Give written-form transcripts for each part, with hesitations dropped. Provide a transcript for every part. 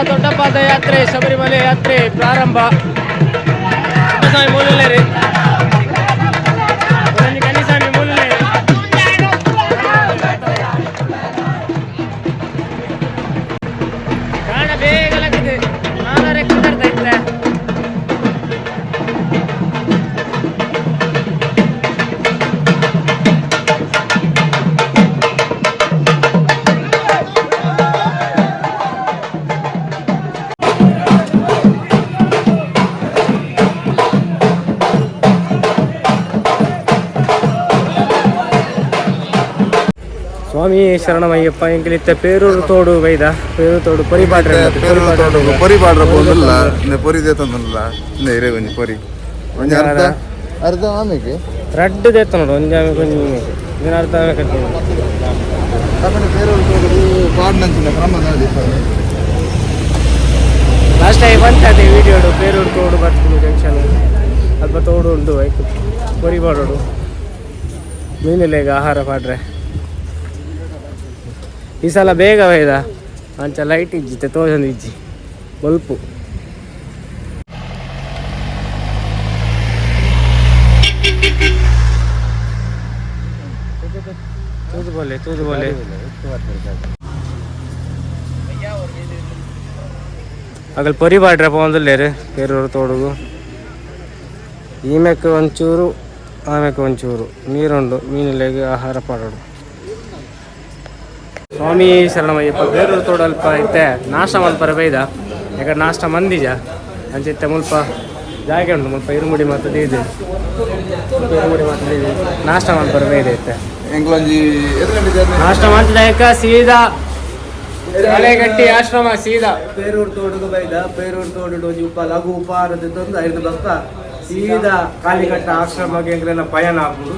ದೊಡ್ಡ ಪಾದಯಾತ್ರೆ ಶಬರಿಮಲೆ ಯಾತ್ರೆ ಪ್ರಾರಂಭ. ಕನ್ನಿಸ್ವಾಮಿ ಮೂಲಲೆ ರೀ, ಕನ್ನಿಸ್ವಾಮಿ ಮೂಲಲೆ ಕಾರಣ ಬೇಗ ಲಗ್ಗಿದೆ. ನಾನು ಕುಂದರ್ತಾ ಇದ್ದೆ. ಸ್ವಾಮಿ ಶರಣಮಯ್ಯಪ್ಪ ಎಂಕಲಿತ್ತ ಪೇರೂರು ತೋಡು ವೈದ ಪೇರೂರು ತೋಡು ಪೊರಿ ಬಾಡ್ರೆ ಪೊರಿ ಬಾಡ್ರ పోదಲ್ಲ ನೆ ಪೊರಿ ದೇತನಲ್ಲ ನೆ ಇರೆ ಒಂಜಿ ಪೊರಿ ಒಂಜಿ ಅರ್ಧ ಆಮೆಗೆ ರಡ್ಡ್ ದೇತ ನೋಡು ಒಂಜಿ ಆಮೆ ಕೊಂಜಿ ಇದನ್ನ ಅರ್ಧ ಆಮೆ ಕಟ್ಟಿ ತಕೊಂಡು ಪೇರೂರು ತೋಡು ಬಾಡ್ನಂಚಿನ ಕ್ರಮದಲ್ಲಿ ಲಾಸ್ಟ್ ಟೈಮ್ ಬಂತದೆ ವಿಡಿಯೋಡು ಪೇರೂರು ತೋಡು ಬರ್ತೀನಿ ಜಂಕ್ಷನ್ ಅಲ್ಪ ತೋಡು ಉಂಟು ಆಯ್ತು ಪೊರಿ ಬಾಡೋಡು ಮೀನಿಲ್ಲ ಈಗ ಆಹಾರ ಪಾಡ್ರೆ ಈ ಸಲ ಬೇಗ ಒಯ್ದ ಅಂಚ ಲೈಟ್ ಇಜ್ಜಿತ್ತೆ ತೋಜಂದು ಇಜ್ಜಿ ಬಲ್ಪು ತೂದು ಬೋಲೆ ಅಗಲ್ ಪೊರಿ ಬಾಡ್ರೆ ಪೋಂದುಲ್ಲೇರು ಪೇರೂರು ತೋಡುಗು ಈಮೆಕ್ಕೆ ಒಂಚೂರು ಆಮೆಕ್ಕೆ ಒಂಚೂರು ನೀರುಂಡು ಮೀನಿಲೆಗೆ ಆಹಾರ ಪಾಡೋಡು. ಸ್ವಾಮಿ ಶರಣಮಯ್ಯಪ್ಪ ಬೇರೂರು ತೋಡು ಅಲ್ಪ ಐತೆ ನಾಷ್ಟ ಮಲ್ಪರ ಬೈದ ಯಾಕಂದ್ರೆ ನಾಷ್ಟ ಮಂದಿಜ ಅಂಚೆ ಮುಲ್ಪ ಜಾಗ ಉಂಟು ಮುಲ್ಪ ಇರುಮುಡಿ ಮತ್ತು ಇದೆ ಇರುಮುಡಿ ಮತ್ತು ನಾಷ್ಟ ಮಲ್ಪರ ಬೈದ ಐತೆ ನಾಷ್ಟ ಮಾಡ್ತಿದ್ದ ಸೀದಾ ಹಳೆಗಟ್ಟಿ ಆಶ್ರಮ ಸೀದಾ ಪೇರೂರು ತೋಡುಗು ಬೈದ ಪೇರೂರು ತೋಡು ಉಪ್ಪ ಲಘು ಉಪಹಾರದ ತಂದು ಐದು ಬಕ್ಕ ಸೀದಾ ಕಾಲಿಕಟ್ಟ ಆಶ್ರಮಕ್ಕೆ ಎಂಕಲೆಲ್ಲ ಪಯಣ ಹಾಕುದು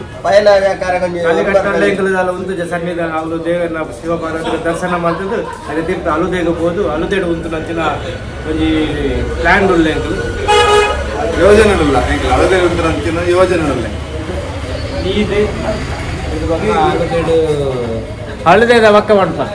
ಕಾಲಿಕಟ್ಟಲ್ಲ ಎಂಕಲದಲ್ಲ ಒಂದು ಸನ್ನಿಧಾನ ಅವಳು ದೇವರನ್ನ ಶಿವಪಾರ್ವತಿ ದರ್ಶನ ಮಾಡ್ತಿದ್ದು ಅದೇ ತೀರ್ಥ ಅಲುದೇಗ ಹೋದು ಅಲುದೇಡು ಉಂಟು ನಂಚಿನ ಒಂಜಿ ಪ್ಲಾನ್ ಉಳ್ಳೆ ಎಂಕಲು ಯೋಜನೆ ಉಳ್ಳ ಎಂಕಲ್ ಅಲುದೇಗ ಉಂಟು ನಂಚಿನ ಯೋಜನೆ ಉಳ್ಳೆ ಇದು ಬಗ್ಗೆ ಅಲುದೇಡು ಅಲುದೇಗ ಪಕ್ಕ ಮಾಡ್ತಾರೆ.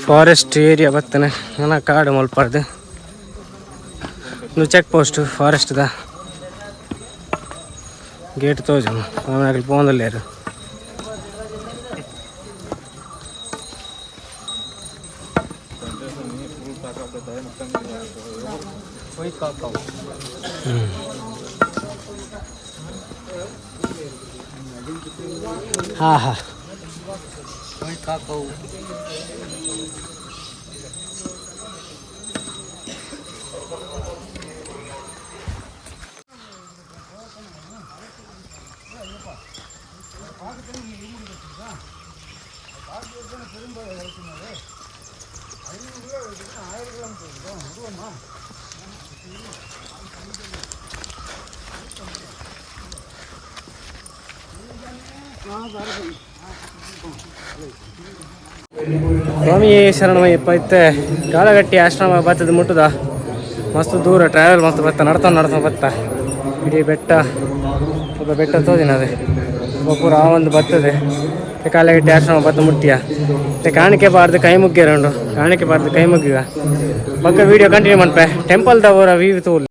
ಫಾರೆಸ್ಟ್ ಏರಿಯಾ ಬರ್ತನೆ ನನ್ನ ಕಾಡು ಮಲ್ಪಡ್ದು ಚೆಕ್ ಪೋಸ್ಟ್ ಫಾರೆಸ್ಟ್ದ ಗೇಟ್ ತೋಜನು ಆಮೇಲೆ ಪೋಂದಲ್ಲೇರು ಹಾ ಹಾ ಸ್ವಾಮಿ ಶರಣಮಯ್ಯಪ್ಪ ಇತ್ತೆ ಕಾಲಗಟ್ಟಿ ಆಶ್ರಮ ಬರ್ತದೆ ಮುಟ್ಟುದ ಮಸ್ತ್ ದೂರ ಟ್ರಾವೆಲ್ ಮಸ್ತ್ ಬರ್ತಾ ನಡ್ಕೊಂಡು ಬರ್ತಾ ಇಡೀ ಬೆಟ್ಟ ಸ್ವಲ್ಪ ಬೆಟ್ಟ ತೋದಿನ ಅದೇ ಪೂರ ಆ ಒಂದು ಬರ್ತದೆ ಕಾಲಗಟ್ಟಿ ಆಶ್ರಮ ಬತ್ತ ಮುಟ್ಟಿಯ ಕಾಣಿಕೆ ಬಾರ್ದು ಕೈ ಮುಗ್ಗಿರೋಂಡು ಕಾಣಿಕೆ ಬಾರ್ದು ಕೈ ಮುಗ್ಗಿಗ ಪಕ್ಕ ವೀಡಿಯೋ ಕಂಟಿನ್ಯೂ ಮಾಡ್ಪೆ ಟೆಂಪಲ್ದ ಅವರ ವ್ಯೂ ತೋಲ್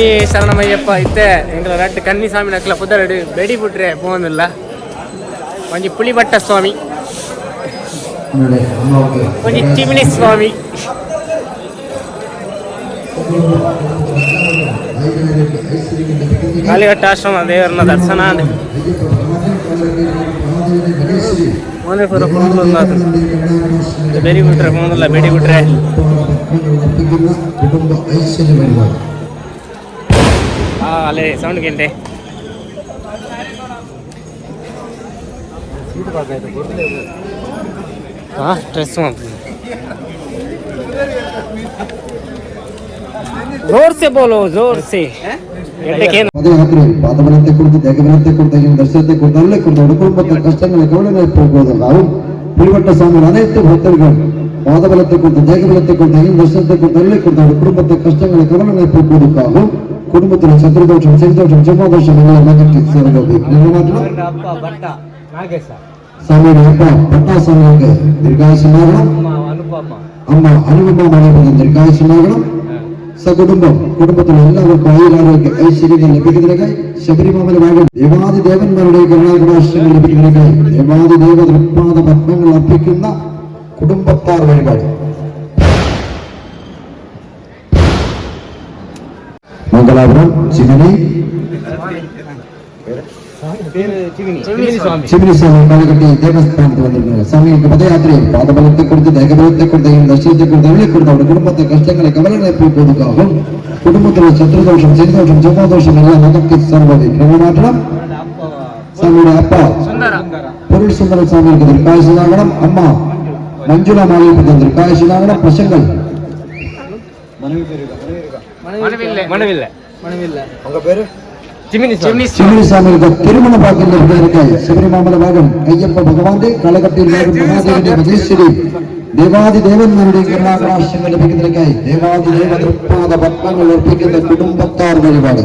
ಸ್ವಾಮಿ ಶರಣಮಯ್ಯಪ್ಪ ಇತ್ತೆ ಎಂಗಳ ರಟ್ಟು ಕನ್ನಿ ಸ್ವಾಮಿ ನಕ್ಲ ಪುದರಡು ಬೆಡಿ ಬಿಟ್ರೆ ಪೋನಿಲ್ಲ ಒಂಜಿ ಪುಳಿಬಟ್ಟ ಸ್ವಾಮಿ ಒಂಜಿ ಚಿಮಿನಿ ಸ್ವಾಮಿ ಕಾಲಿಘಟ್ಟ ಆಶ್ರಮ ದೇವರನ್ನ ದರ್ಶನ ಮನೆ ಪುರ ಬೆಡಿ ಬಿಟ್ರೆ ಪೋನಿಲ್ಲ ಬೆಡಿ ಬಿಟ್ರೆ ಅಲ್ಲೇ ಸೌಂಡ್ ಗಂಟೆ हाँ स्ट्रेस जोर से बोलो जोर से ಪಾದಬಲತೆ ಕುರಿತು ದೇಹಬಲತೆ ಕುರಿತು ದರ್ಶನತೆ ಕುರಿತು ಅಲ್ಲೇ ಕುರಿತು ಹುಡುಕುವಂತ ಕಷ್ಟಗಳ ಗಮನ ಹೋಗುವುದು ನಾವು ಪುಳಿವಟ್ಟ ಸ್ವಾಮಿ ಅನೇಕ ಭಕ್ತರುಗಳು ಪಾದಬಲತೆ ಕುರಿತು ದೇಹಬಲತೆ ಕುರಿತು ದರ್ಶನತೆ ಕುರಿತು ಅಲ್ಲೇ ಕುರಿತು ಹುಡುಕುವಂತ ಕಷ್ಟಗಳ ಗಮನ ಹೋಗುವುದಕ್ಕಾಗೂ ಕುಟುಂಬத்தில் சத்ருதோஷம் செந்தோஷம் செவ்வாதோஷம் எல்லாம் நகர்த்தி சேரಬೇಕು ಸ್ವಾಮಿಯ ಅಪ್ಪ ಪಟ್ಟಾಸ್ವಾಮಿಗೆ ದೀರ್ಘಾಯುಷ್ಯನಾಗണം അമ്മ അനുപമ മണിപതി ദീർഘായുഷ്യനാകണം സകുടുംബം കുടുംബത്തിൽ എല്ലാവർക്കും ആയുരാരോഗ്യ ഐശ്വര്യങ്ങൾ ലഭിക്കുന്നതിനായി ശബരിമല ഭാഗം ദേവാദി ദേവന്മാരുടെ കരുണാകടാശ്രങ്ങൾ ലഭിക്കുന്നതിനായി ദേവാദി ദേവ തൃപ്പാദ പത്മങ്ങൾ അർപ്പിക്കുന്ന കുടുംബത്താർ വഴിപാട് മംഗലാപുരം ചിമിനി ചിമിനി സ്വാമി കാലഘട്ടി ദേവസ്ഥാനത്ത് വന്നിരിക്കുന്നത് സ്വാമിക്ക് പദയാത്രയിൽ പാദബലത്തെ കുറിച്ച് ദേഹബലത്തെ കുറിച്ച് ദർശനത്തെ കുറിച്ച് അവളെ കുറിച്ച് അവരുടെ കുടുംബത്തെ കഷ്ടങ്ങളെ കവലങ്ങളെ പോയി കൊടുക്കാവും കുടുംബത്തിലെ ശത്രുദോഷം ശനിദോഷം ചൊവ്വാദോഷം എല്ലാം അതൊക്കെ സർവ്വതി ക്രമമാറ്റണം സ്വാമിയുടെ അപ്പ പൊരുൾ സുന്ദര സ്വാമിക്ക് ദീർഘായുഷ്യനാകണം അമ്മ മഞ്ജുള മാളികൾക്ക് ദീർഘായുഷ്യനാകണം പ്രശ്നങ്ങൾ ചിമിനി സ്വാമിയുടെ തിരുമണ ഭാഗ്യം ലഭിക്കുന്നതിനായി ശബരിമല ഭാഗം അയ്യപ്പ ഭഗവാന്റെ കളകട്ടിയിൽ ഭാഗം മഹാദേവന്റെ മഹേശ്വരി ദേവാദി ദേവന്മാരുടെ കരുണാകടാശ്രങ്ങൾ ലഭിക്കുന്നതിനായി ദേവാദി ദേവ തൃപ്പാദ പത്മങ്ങൾ അർപ്പിക്കുന്ന കുടുംബത്താർ വഴിപാട്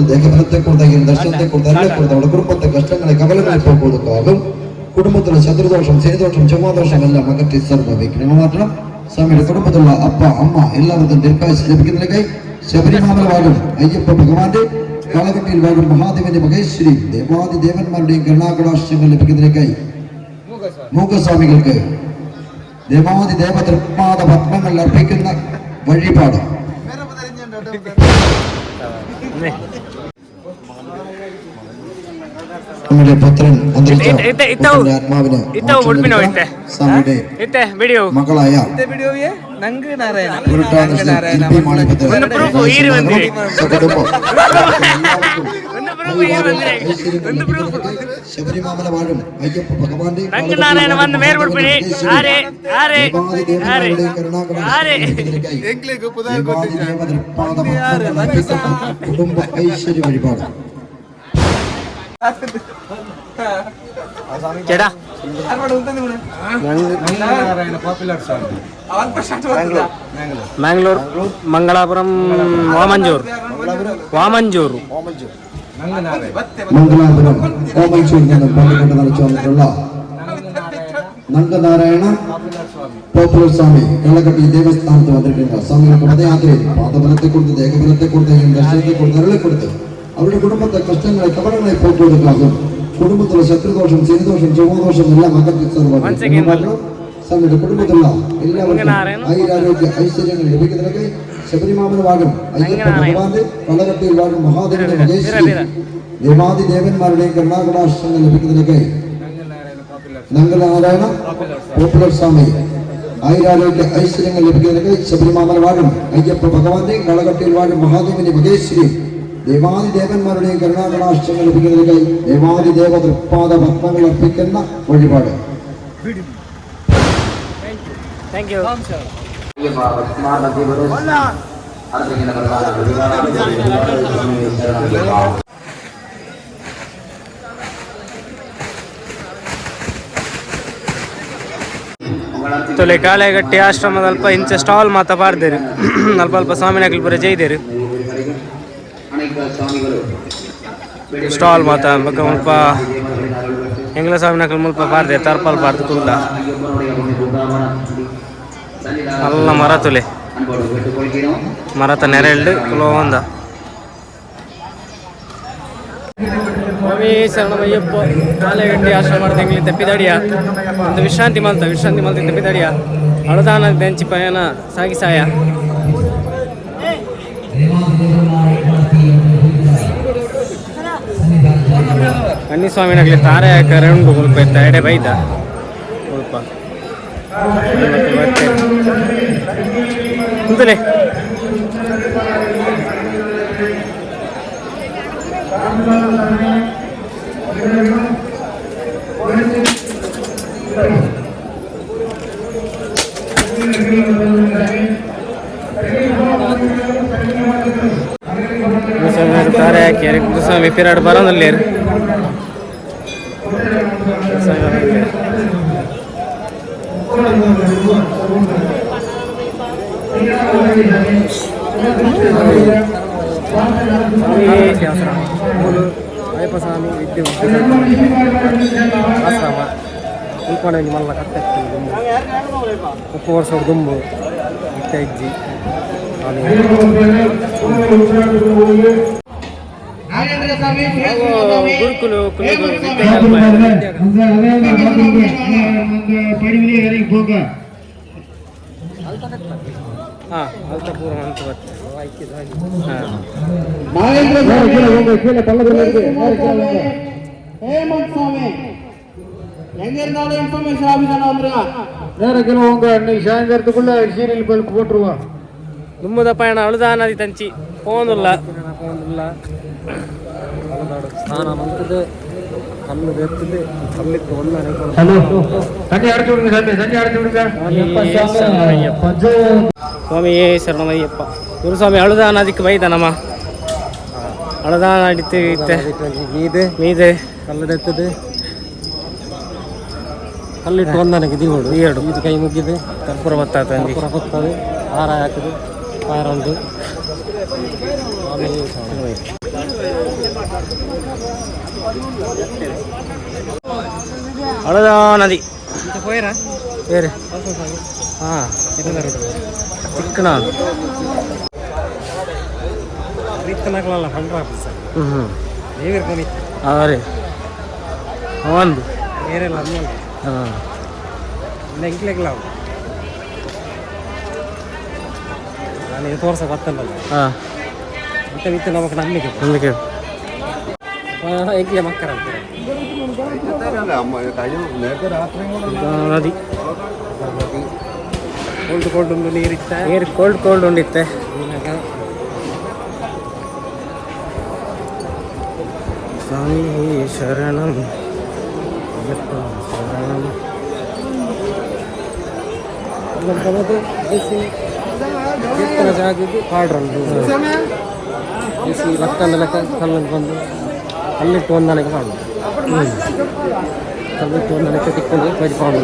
ദേഹബലത്തെ കുറിച്ച് ദർശനത്തെ കുറിച്ച് അല്ലെ കുറിച്ച് അവരുടെ കുടുംബത്തെ കഷ്ടങ്ങളെ കവലങ്ങളെ പോകുന്നതാകും കുടുംബത്തിലെ ശത്രുദോഷം ശനിദോഷം ചൊവ്വാദോഷം എല്ലാം അകറ്റി സർവ്വ മാത്രം സ്വാമിയുടെ കുടുംബത്തിലുള്ള അപ്പ അമ്മ എല്ലാവർക്കും ദീർഘായുസ് ലഭിക്കുന്നതിനായി ശബരിമല ഭാഗം അയ്യപ്പ ഭഗവാന്റെ കാലഘട്ടിയിൽ ഭാഗം മഹാദേവന്റെ മഹേശ്വരി ദേവാദി ദേവന്മാരുടെയും കരുണാകടാശ്രങ്ങൾ ലഭിക്കുന്നതിനായി മൂകസ്വാമികൾക്ക് ദേവാദി ദേവ തൃപ്പാദ പത്മങ്ങൾ അർപ്പിക്കുന്ന വഴിപാട് നമ്മുടെ പുത്രൻ ആത്മാവിന് സ്വാമിയുടെ മകളായ ശബരിമല വാഴും അയ്യപ്പ ഭഗവാന്റെ കുടുംബ ഐശ്വര്യ വഴിപാട് ചേട്ടാ ಮ್ಯಾಂಗ್ಳೂರ್ ಮಂಗಳಾಪುರಂ ವಾಮಂಜೂರು മംഗലാപുരം ഓമഞ്ചൂരിൽ നിന്ന് പള്ളിക്കൊണ്ട് നടച്ചു വന്നിട്ടുള്ള നങ്കനാരായണ പോപ്പുലർ സ്വാമി കളകട്ടി ദേവസ്ഥാനത്ത് വന്നിരിക്കുന്ന സ്വാമികൾക്ക് പദയാത്രയിൽ പാദബലത്തെ കുറിച്ച് ദേഹബലത്തെ കുറിച്ച് ദർശനത്തെ കുറിച്ച് അരളെ കൊടുത്ത് അവരുടെ കുടുംബത്തെ കഷ്ടങ്ങളെ കവലങ്ങളെ പോറ്റുകൊടുക്കാകും കുടുംബത്തിലെ ശത്രുദോഷം ശനിദോഷം ചൊവ്വാദോഷം എല്ലാം അകറ്റി സ്വാമിയുടെ കുടുംബത്തിലുള്ള എല്ലാവർക്കും ആയുരാരോഗ്യ ഐശ്വര്യങ്ങൾ ലഭിക്കുന്നതിനായി ശബരിമല ഭാഗം അയ്യപ്പ ഭഗവാന്റെ കളകട്ടിയിൽ ഭാഗം മഹാദേവന്റെ മഹേശ്വരി ദേവാദി ദേവന്മാരുടെയും കരുണാകടാശ്രങ്ങൾ ലഭിക്കുന്നതിനായി നങ്കനാരായണ പോപ്പുലർ സ്വാമി ആയുരാരോഗ്യ ഐശ്വര്യങ്ങൾ ലഭിക്കുന്നതിനായി ശബരിമല ഭാഗം അയ്യപ്പ ഭഗവാന്റെ കളകട്ടിയിൽ ഭാഗം മഹാദേവന്റെ മഹേശ്വരി ദേവാദി ദേവന്മാരുടെയും കരുണാകടാശ്രങ്ങൾ ലഭിക്കുന്നതിനായി ദേവാദി ദേവ തൃപ്പാദ പത്മങ്ങൾ അർപ്പിക്കുന്ന വഴിപാട് ತೊಲೆ ಕಾಳೆಗಟ್ಟಿ ಆಶ್ರಮದ ಅಲ್ಪ ಇಂಚ ಸ್ಟಾಲ್ ಮಾತ ಪಾಡ್ದೇರು ಅಲ್ಪ ಅಲ್ಪ ಸ್ವಾಮಿನಾಗಲಿ ಪೂರ ಜೈದೇರು ಸ್ಟಾಲ್ ಮಾತ ಮುಲ್ಪ ಎಂಗ್ಲ ಸ್ವಾಮಿನಾಗಲಿ ಮುಲ್ಪ ಪಾಡ್ದೆ ತರ್ಪಲ್ ಪಾಡ್ದು ಕುಲ್ಲ നല്ല മരത്തുಲೆ മരത്ത ನೆರಳು ಕುಲೋಂದ ಸ್ವಾಮಿ ಶರಣಮಯ್ಯಪ್ಪ ಕಾಲೆಗಟ್ಟಿ ಆಶ್ರಮ ತೆಂಗಲಿ ತಪ್ಪಿದಡಿಯ ಒಂದು ವಿಶ್ರಾಂತಿ ಮಲ್ತ ತಪ್ಪಿದಡಿಯ ಅಳದಾನ ಬೆಂಚಿ ಪಯಣ ಸಾಗಿಸಾಯ ಕನ್ನಿಸ್ವಾಮಿನಾಗಲಿ ತಾರೆ ಹಾಕರೆ ಉಂಡು ಸ್ವಲ್ಪ ಇತ್ತ ಎಡೆ ಬೈದ ಸ್ವಲ್ಪ ಕುಂತಲೆ ತಾರೆ ಹಾಕಿ ಸ್ವಾಮಿ ಪಿರಾಡ್ ಬರೋನಲ್ಲಿ ಅಯ್ಯಪ್ಪ ಸ್ವಾಮಿ ವಿದ್ಯೆ ಆಶ್ರಮ ಉಲ್ಪಣ ಮಲ್ಲ ಕಟ್ಟೆ ಉಪ್ಪು ವರ್ಷದ ದುಂಬು ಇಟ್ಟ ಇಜ್ಜಿ ಗುರುಕುಲು ಹಾಂ ಅಲ್ತಪೂರ ಅಂತ ದುಮ್ಮದ ಪಯಣ ಅಳುದಾನದಿ ತಂಚಿ ಪೋಂದುಲ್ಲ ಸ್ನಾನ ಮಂತದೆ ಕಲ್ಲು ಬೆತ್ತದೆ ಕಲ್ಲಿತ್ತು ಸ್ವಾಮಿಯೇ ಶರಣಮಯ್ಯಪ್ಪ ಗುರುಸ್ವಾಮಿ ಅಳುದಾನದಿಕ್ಕೆ ಬೈದ ನಮ್ಮ ಅಳುದಾನ ಅಡಿತೆ ಮೀದೆ ಕಲ್ಲದೆತ್ತದೆ ಕಲ್ಲಿಟ್ಟು ಒಂದನಕ್ಕೆ ದಿಗೋಡು ಎರಡು ಇದು ಕೈ ಮುಗಿದು ಕರ್ಪೂರ ಬತ್ತ ಕರ್ಪೂರ ಬರ್ತದೆ ಹಾರ ಹಾಕಿದು ಹಾರ ಒಂದು ಅಳದ ನದಿ ಬೇರೆ ಹಾಂ ಚಿಕ್ಕನ ರೀತನಗಳೆಲ್ಲ ಫಂಡ್ರ ಅವರೇ ಒಂದು ಬೇರೆಲ್ಲ ಹಾಂ ಎಂಕ್ಲೆಗ್ಲ ನಾನು ಇದು ತೋರ್ಸ ಗೊತ್ತಲ್ಲ ಹಾಂ ಮತ್ತೆ ವಿತ್ತು ನಮಗೆ ನಂಬಿಕೆ ಎಂಕ್ಲೆ ಮಕ್ಕಳ ನದಿ ಕೋಲ್ಡ್ ಉಂಡು ನೀರು ಕೋಲ್ಡ್ ಉಂಡಿತ್ತೆ ಸ್ವಾಮಿ ಶರಣಂ ಶರಣಂ ಜಾಗಿದ್ದು ಕಾಡ್ರಂದು ಬಿಸಿ ಲಕ್ಕಂದ ಲೆಕ್ಕ ಕಲ್ಲಿಗೆ ಬಂದು ಕಲ್ಲಿಟ್ಟು ಒಂದನೆಗೆ ಪಾಡು ಕಲ್ಲಿಟ್ಟು ಒಂದನೆಗೆ ತಿಕ್ಕೊಂಡು ಕೈ ಪಾಡು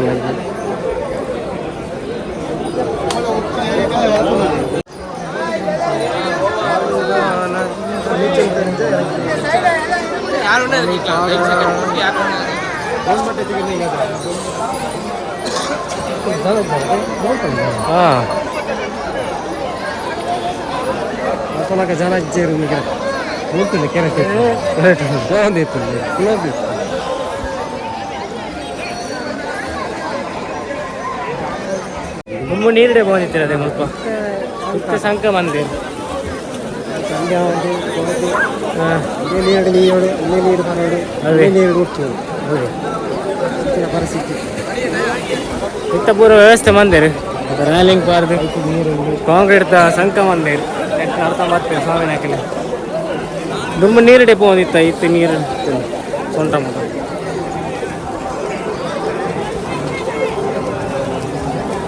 ಜನ ಇಜ್ಜೇರು ಹೋಗ್ತದೆ ಕೆರೆಕ್ಕೆ ಬಾಂದಿತ್ತು ತುಂಬ ನೀರಡೆ ಬಾಂದಿತ್ತು ಅದೇ ಸ್ವಲ್ಪ ಮತ್ತೆ ಸಂಕ ಬಂದೆ ನೀರು ಬರೋದು ಅದೇ ನೀರು ಹುಟ್ಟುವುದು ಪರಿಸ್ಥಿತಿ ಇಂಥ ಪೂರ ವ್ಯವಸ್ಥೆ ಮಂದಿರು ರ್ಯಾಲಿಂಗ್ ಪಾರ್ದು ನೀರು ಕಾಂಕ್ರೀಟ್ ಸಂಕ ಮಂದಿರು ಅರ್ಥ ಮಾಡ್ತೇವೆ ಸ್ವಾಮಿನ ಹಾಕಲಿ ತುಂಬ ನೀರಡೆ ಪೋಂದಿತ್ತ ಇತ್ತು ನೀರು ಸೊಂಟ ಮುಖ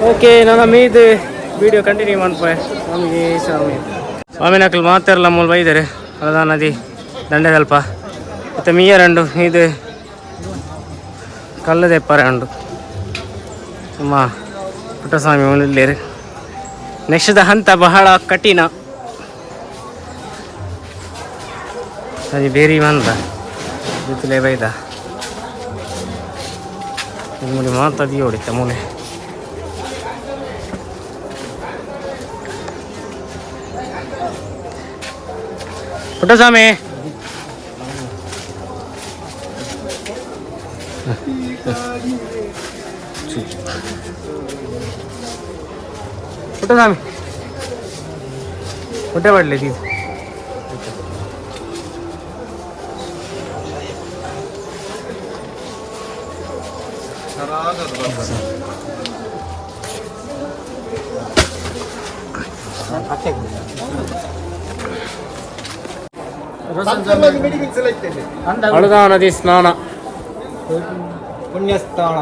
ಓಕೆ ನಾನು ಮೀದು ವಿಡಿಯೋ ಕಂಟಿನ್ಯೂ ಮಾಡ್ಪೆ ನಮಗೆ ಸ್ವಾಮಿನ ಹಾಕಲು ಮಾತಾರಲ್ಲ ಮೂಲ ಬೈದರೆ ಅದ ನದಿ ದಂಡೆ ಸ್ವಲ್ಪ ಮತ್ತು ಮೀಯರಂಡು ಇದು ಕಲ್ಲದೆಪ್ಪರೆ ಉಂಡು ತುಂಬ ಪುಟ್ಟಸ್ವಾಮಿ ಇಲ್ಲೇರಿ ನೆಕ್ಸ್ಟ್ ಹಂತ ಬಹಳ ಕಠಿಣ ಅದು ಬೇರೆ ಬಂದ ಜೊತೆಲೇ ಬೈದ ಮೂಲೆ ಮಾತಾದಿ ಹೊಡಿತ ಮೂಲೆ ಪುಟ್ಟಸ್ವಾಮಿ ಪುಟ್ಟಸ್ವಾಮಿ ಹೊಟ್ಟೆ ಮಾಡಲಿ ನೀವು ಹಳದಾ ನದಿ ಸ್ನಾನ ಪುಣ್ಯಸ್ಥಾನ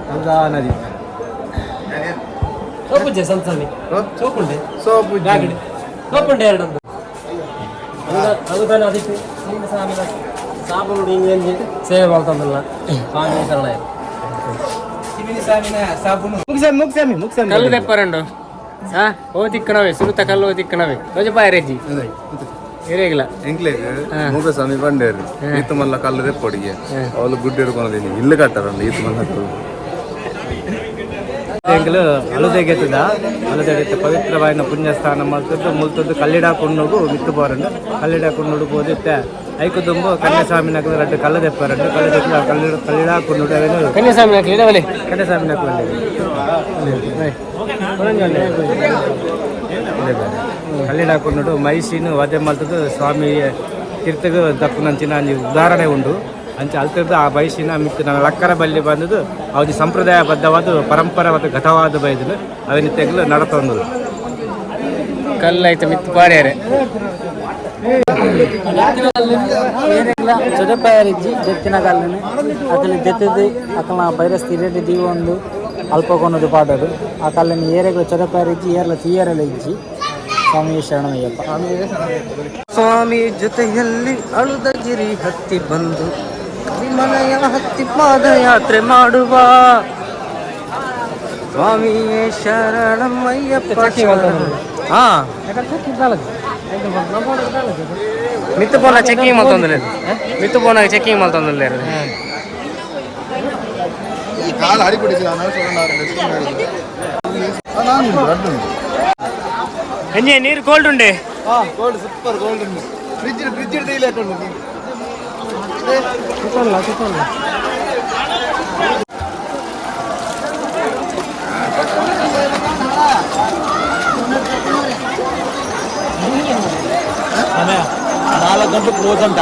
ಹಳದಾ ನದಿ ಸೋಪುಂಜೆ ಸಂಸಾಮಿ ಸೋಪುಂಡೆ ಸೋಪು ಸೋಪುಂಡೆ ಎರಡೊಂದು ಹಳದಾ ನದಿ ಸ್ವಾಮಿ ಸಾಬುಂಡು ಹಿಂಗೆ ಸೇವೆ ಮಾಡ್ತಂದಲ್ಲ ಸ್ವಾಮಿ ಶರಣ ಕಲ್ಲು ತೆಪ್ಪರಂಡು ಹಾ ಓ ತಿಕ್ಕನವೆ ಸುರುತ ಕಲ್ಲು ಓ ತಿಕ್ಕನವೆ ರೋಜಪಾಯ ರೆಜ್ಜಿ ಇರೇಗಿಲ್ಲ ಎಂಕ್ಲೇಗ್ ಮೂಗ ಸ್ವಾಮಿ ಬಂಡೇರು ಈತ ಮಲ್ಲ ಕಲ್ಲು ತೆಪ್ಪೊಡಿಗೆ ಅವಳು ಗುಡ್ಡ ಹಿಡ್ಕೊಂಡೀನಿ ಇಲ್ಲು ಕಟ್ಟಾರಂಡ ಈತ ಮಲ್ಲ ಎಂಕ್ಲು ಅಳುದೆಗೆತ್ತದ ಅಳುದೆಗೆತ್ತ ಪವಿತ್ರವಾಯಿನ ಪುಣ್ಯಸ್ಥಾನ ಮಾಡ್ತದ್ದು ಮುಲ್ತದ್ದು ಕಲ್ಲಿಡಾಕೊಂಡು ಮಿತ್ತು ಬೋರಂಡು ಕಲ್ಲಿಡಾಕೊಂಡು ಹೋದಿತ್ತೆ ಐಕು ತುಂಬು ಕನ್ಯಾಸ್ವಾಮಿ ನಗರ ರಡ್ಡು ಕಲ್ಲು ತೆಪ್ಪರಂಡು ಕಲ್ಲಿಡಾಕೊಂಡು ಕನ್ಯಾಸ್ವಾಮಿ ಇಡವಲೆ ಕನ್ಯಾಸ್ವಾಮಿ ನಗರ ಕಲ್ಲಿಡಾಕೊಂಡು ಮೈಸೀನು ವಧೆ ಮಾಡ್ತದ್ದು ಸ್ವಾಮಿ ತೀರ್ಥಗ ದಪ್ಪನಂಚಿನ ಅಂಚಿ ಉದಾಹರಣೆ ಉಂಡು ಅಂಚೆ ಅಲ್ತಿರ್ದು ಆ ಬೈಸಿನ ಮಿತ್ತು ನನ್ನ ಲಕ್ಕರ ಬಲ್ಲಿ ಬಂದದ್ದು ಅವ್ದು ಸಂಪ್ರದಾಯಬದ್ಧವಾದ ಪರಂಪರಾವಾದ ಘಟವಾದ ಬೈದಲು ಅವನ ತೆಗಲು ನಡತೊಂದು ಕಲ್ಲಾಯ್ತು ಮಿತ್ತು ಪಾಡ್ಯಾರೆ ಚೊದಪಾಯರಿಜ್ಜಿ ದೆತ್ತಿನ ಕಾಲನೆ ಅಕಲಿ ದೆತ್ತದು ಅಕಲ್ನ ಬೈರಸ್ ತಿರೇಟಿ ದೀವ ಒಂದು ಅಲ್ಪ ಕೊನ್ನದು ಪಾಡೋದು ಆ ಕಾಲನಿ ಏರೆಗಳು ಚೊದಪಾಯರಿಜ್ಜಿ ಏರ್ಲ ತೀಯರಲ್ಲ ಇಜ್ಜಿ ಸ್ವಾಮಿ ಶರಣಮಯ್ಯಪ್ಪ ಸ್ವಾಮಿ ಜೊತೆಯಲ್ಲಿ ಅಳುದಗಿರಿ ಹತ್ತಿ ಬಂದು ವಿಮಲಯ ಹತ್ತಿ ಪಾದಯಾತ್ರೆ ಮಾಡುವ ಸ್ವಾಮಿಯೇ ಶರಣಮಯ್ಯಪ್ಪ ಹಾ ಮಿತ್ತು ಪೋನ ಚೆಕ್ಕಿಂಗ್ ಮಲ್ತೊಂದಿಲ್ಲ ಮಿತ್ತು ಪೋನಾಗ ಚೆಕ್ಕಿಂಗ್ ಮಲ್ತೊಂದಿಲ್ಲ ಈ ಕಾಲು ಹರಿಕೊಡಿಸಿ ಎಂಜೆ ನೀರು ಕೋಲ್ಡ್ ಉಂಡೆ ಗೋಲ್ಡ್ ಸೂಪರ್ ಗೋಲ್ಡ್ ಉಂಟು ಫ್ರಿಜ್ ಇಡ್ದಿಲ್ಲ ಹಾಕೊಂಡು నాలుగు గంటలు క్లోజ్ అంట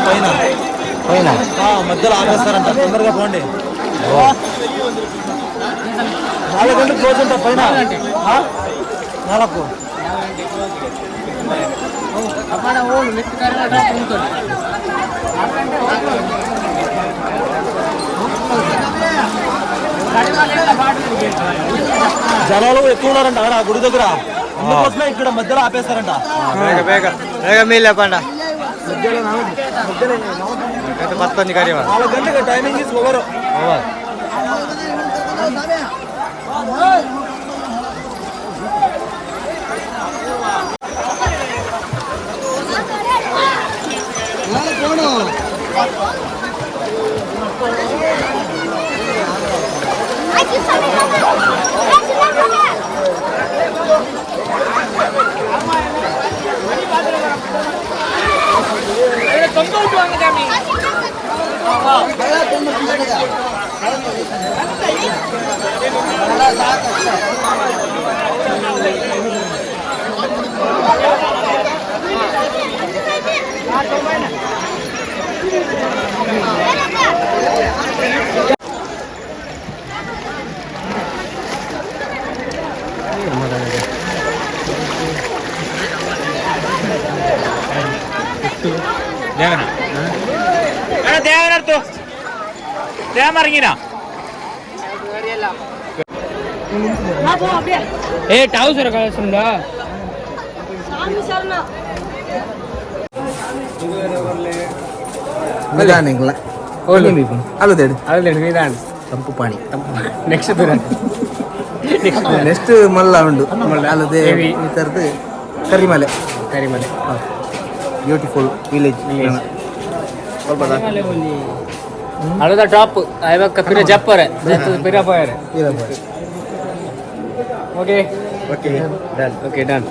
పైన పోయినా మధ్యలో ఆపేస్తారంట తొందరగా పోండి 4 గంటలు క్లోజ్ అంట పైన 4 జనాలు ఎక్కువ ఉన్నారంట అక్కడ గుడి దగ్గర అందుకోసమే ఇక్కడ మధ్యలో ఆపేస్తారంట ಬೇಗ ಮೇಲೆ ಹಾಕೊಂಡ ಮತ್ತೊಂದು ಕಾರ್ಯ 4 గంటలకు టైమింగ్ ఇస్ ఓవర్ ఏ టౌసర్ కలుస్తుందా అల్లదేడు మీద ತಂಪು ಪಾಣಿ నెక్స్ట్ దూరం ನೆಕ್ಸ್ಟ್ ಮಲ್ಲ ಉಂಡು ಅಲ್ಲದೆ ಈ ಥರದ್ದು ಕರಿಮಲೆ ಕರಿಮಲೆ ಬ್ಯೂಟಿಫುಲ್ ವಿಲೇಜ್ ಅಳದ ಟಾಪ್ ಐವಕ್ಕ ಪಿರ ಜಪ್ಪರೆ ಪಿರ ಪೋಯರೆ okay okay done okay done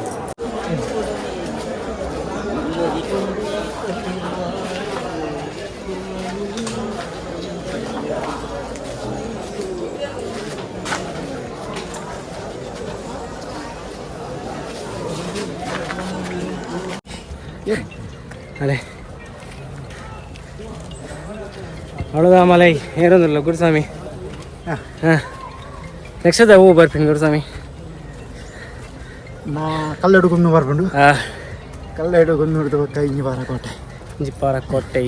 ಅದೇ ಅಳುದಾಮಲೈ ಏರೊಂದಿಲ್ಲ ಗುರುಸ್ವಾಮಿ. ಹಾಂ ನೆಕ್ಸ್ಟ್ ಹೂ ಬರ್ತೀನಿ ಗುರುಸ್ವಾಮಿ. ನಾ ಕಲ್ಲೆಡುಗೊಂದು ಬರ್ಕೊಂಡು ಹಾಂ ಕಲ್ಲೆಡುಗೊಂದು ಹಿಡಿದು ಕೈ ಬಾರ ಕೋಟೆ ಜಿಪ್ಪಾರ ಕೋಟೆ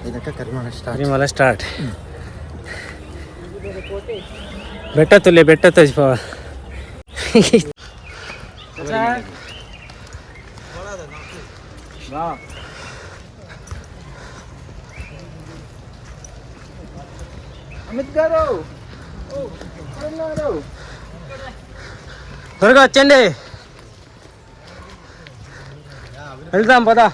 ಇದಕ್ಕೆ ಕರಿಮಲ ಸ್ಟಾರ್ಟ್. ಬೆಟ್ಟ ತುಲ್ಲೆ ಬೆಟ್ಟ ತಜ್ಪ త్వరగా వచ్చండి వెళ్దాం పదా.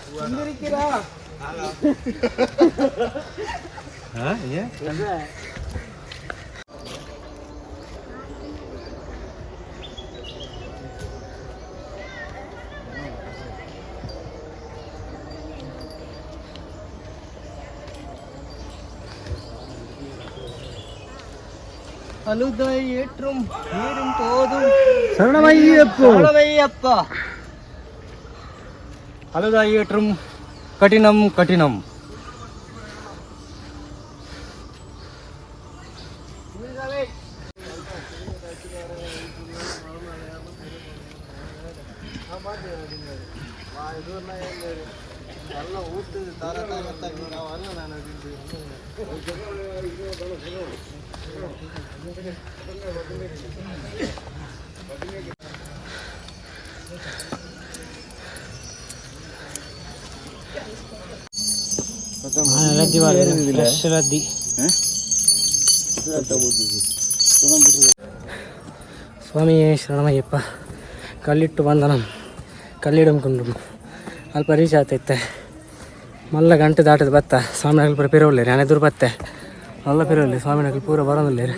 அழுதையேற்றும் நீரும் போதும் சரணமையப்பா. அழுதாயேற்றும் கடினம் கடினம். ರದ್ದಿ ಸ್ವಾಮಿ ಶರಣಮಯ್ಯಪ್ಪ. ಕಲ್ಲಿಟ್ಟು ಬಂದನಂ ಕಲ್ಲಿಡಂಕೊಂಡು ಅಲ್ಪ ರೀಚ್ ಆಗ್ತೈತೆ. ಮಲ್ಲ ಗಂಟೆ ದಾಟದ ಬತ್ತ ಸ್ವಾಮಿನಗಲ್ ಪೂರ ಪಿರೋಳ್ಳಿ ನಾನು ಎದುರು ಬತ್ತೆ ಮಲ್ಲ ಪಿರೋಳ್ಳಿ ಸ್ವಾಮಿನಗಲ್ ಪೂರ ಬರೋದಿಲ್ಲ.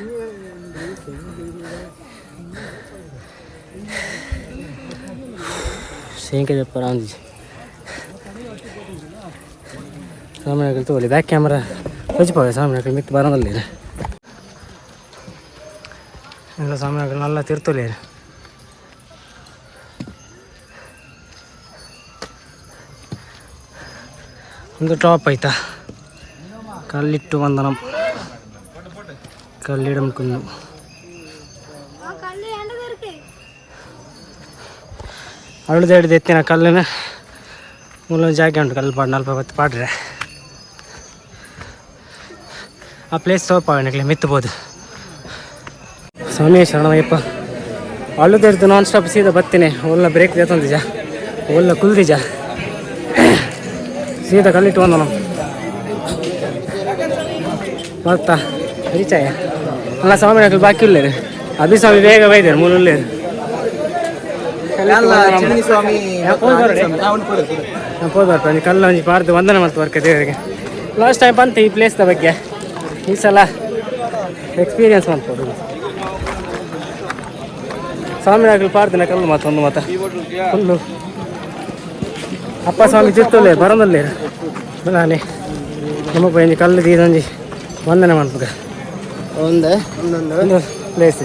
ಸೇಂಕೆ ಜಪ್ಪರ ಅಂಜಿ ಸ್ವಾಮಿನಗಲ್ ತಗೊಳ್ಳಿ ಬ್ಯಾಕ್ ಕ್ಯಾಮ್ರಾ ಹೊಚ್ಚಿಪೋವೆ ಸ್ವಾಮಿನಗಲ್ ಮಿತ್ತು ಬರೋದಿಲ್ಲ. ಎಲ್ಲ ಸ್ವಾಮಿನಗಲ್ ನಲ್ಲ ತಿರ್ತೊಳ್ಳಿ ಒಂದು ಟಾಪ್ ಆಯ್ತಾ. ಕಲ್ಲಿಟ್ಟು ಬಂದನಂ ಕಲ್ಲಿಡಂಕೊಂಡು ಅಳುದು ಹಿಡಿದು ಎತ್ತಿನ ಕಲ್ಲಿನ ಮೂಲೊಂದು ಜಾಗ ಉಂಟು ಕಲ್ಲು ಪಾಡು 40 ಬತ್ತು ಪಾಡ್ರೆ ಆ ಪ್ಲೇಸ್ ಸೋಪಾಗಣಕ್ಕೆ ಮೆತ್ತಬೋದು. ಸ್ವಾಮಿ ಶರಣಮಯ್ಯಪ್ಪ. ಅಳುದು ಹಿಡಿದು ನಾನ್ ಸ್ಟಾಪ್ ಸೀದಾ ಬರ್ತೀನಿ. ಒಳ್ಳ ಬ್ರೇಕ್ ದೇತಂದಿಜ ಒಳ್ಳ ಕುಲ್ದಿಜ ಸೀದಾ ಕಲ್ಲಿಟ್ಟು ಬಂದ ನಾವು ಬರ್ತಾ ರೀಚಾಯ ಅಲ್ಲ ಸ್ವಾಮಿನಗಲ್ ಬಾಕಿ ಉಳ್ಳೇರು ಅಭಿಸ್ವಾಮಿ ಬೇಗ ಬೈದೇರು ಮೂಲುಳ್ಳೇರು ಹೋಗ್ಬಾರ್ದು ಕಲ್ಲು ಒಂಜಿ ಪಾರ್ದು ವಂದನ ಮತ್ತು ವರ್ಕ ದೇವರಿಗೆ. ಲಾಸ್ಟ್ ಟೈಮ್ ಬಂತು ಈ ಪ್ಲೇಸ್ದ ಬಗ್ಗೆ. ಈ ಸಲ ಎಕ್ಸ್ಪೀರಿಯನ್ಸ್ ಮಾಡ್ಬೋದು. ಸ್ವಾಮಿನಗಲ್ ಪಾರ್ದಿನ ಕಲ್ಲು ಮತ್ತೊಂದು ಮತ ಫುಲ್ಲು ಅಪ್ಪ ಸ್ವಾಮಿ ಚಿತ್ತೋಲ್ಲೇ ಬರೋದಲ್ಲೇ ನಾನೇ ನಮ್ಮಪ್ಪ ಇಂಜಿ ಕಲ್ಲು ತೀದಂಜಿ ವಂದನೆ ಮಾಡ್ಬೇಕ ಒಂದು ಪ್ಲೇಸ್